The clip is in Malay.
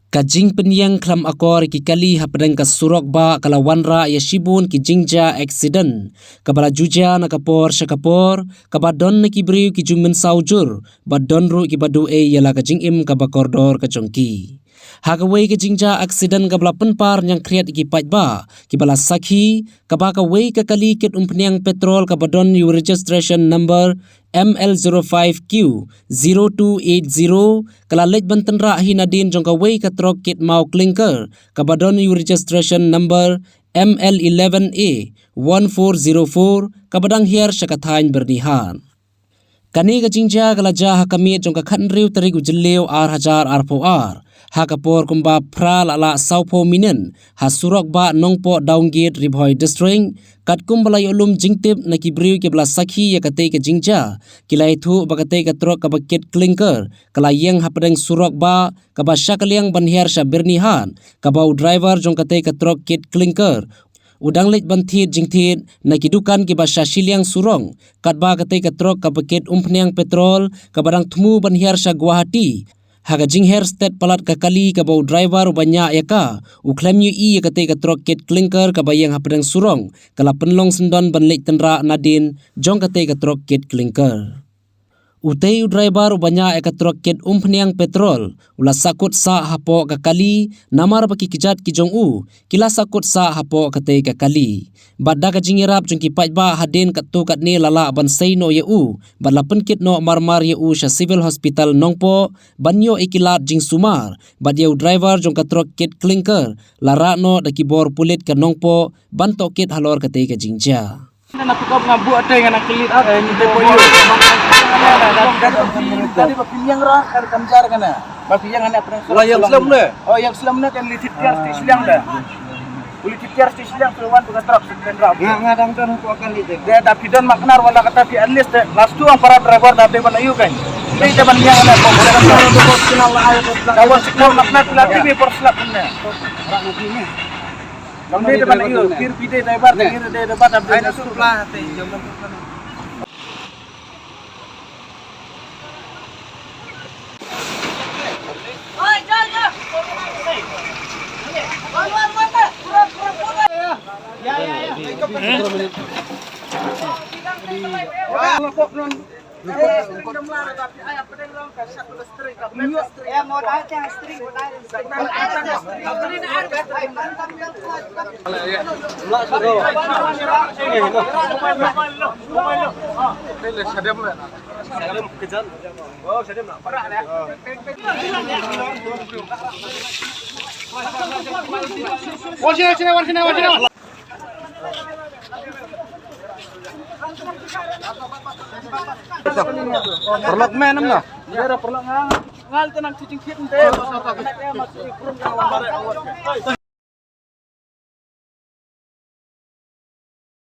Kajing penyang klam akor ki kali hapadang ka surok ba kala wanra ya shibun ki jingja accident kabala juja na kapor syakapor kabadon na ki briu ki jumen saujur badon ru ki badu e yala kajing im kabakordor kajongki hagawai ke jingja accident kabala penpar yang kriat ki pajba ki bala sakhi kabaka wei ka kali ket umpniang petrol kabadon you registration number ML05Q0280 kala lej bantenra hinadin jongka wei ka trok kit mau clinker kabadon you registration number ML11A1404 kabadang hiar syakathain bernihan kani ka jingja kala jaha kami jongka khanriu tarik ujleu R1000 R4R hakapor kumba pra lala saupo minen hasurok ba nongpo downggate ribhoi district kat kumbalai ulum jingtip na kibriu ke bla sakhi ya kate ke jingja kilai thu bakate ka trok ka bucket clinker kala yang hapadeng surok ba ka ba syakaliang banhiar sya bernihan ka ba driver jong kate ka trok kit clinker udang lej banthit jingthit na kidukan ki ba syashiliang surong kat ba kate ka trok ka bucket umpniang petrol ka badang thmu banhiar sya Guwahati haga jingher state palat ka kali ka bau driver banyak ya ka uklem yu i kate ka trok kit clinker ka bayang hapadang surong kala penlong sendon banlek tenra nadin jong kate ka trok kit clinker utei driver banyak ka trok kit umpniang petrol ula sakut sa hapo ka kali namar baki kijat ki jong u kila sakut sa hapo kate ka kali badda ka jingirap jong ki pajba hadin kat tu kat ni lala ban sei no ye u badla penkit no marmar ye u sha civil hospital nongpo banyo ikilat jing sumar bad ye driver jong ka trok kit clinker lara no da ki bor pulit ka nongpo ban to kit halor kate ka jingja na pikap ngabu ada yang nak kelit ada yang nyedep boyo dari bapinyang ra kan kamjar kana bapinyang anak pernah yang selam le oh yang selam le kan litit tiar sti silang dah litit tiar sti silang keluar bukan truk sendra ngadang kan aku akan litit dia tapi dan maknar wala kata di list last tu para driver dah be banayu kan ini depan yang anak kok kenal ayat kawan signal maknar latih be perslap punya Kami depan itu, kir pide debat, kir debat abdi nasur lah, teh jom tentukan. Oi, jom. Luar mata, kurang. Ya. Kok non. Tapi ayah pedeng dong kasih listrik. Ya mau datang listrik, mau datang perlok menam lah. Dia perlok ngal tenang cicing cicing teh. Masuk kurung kawan bareng awak.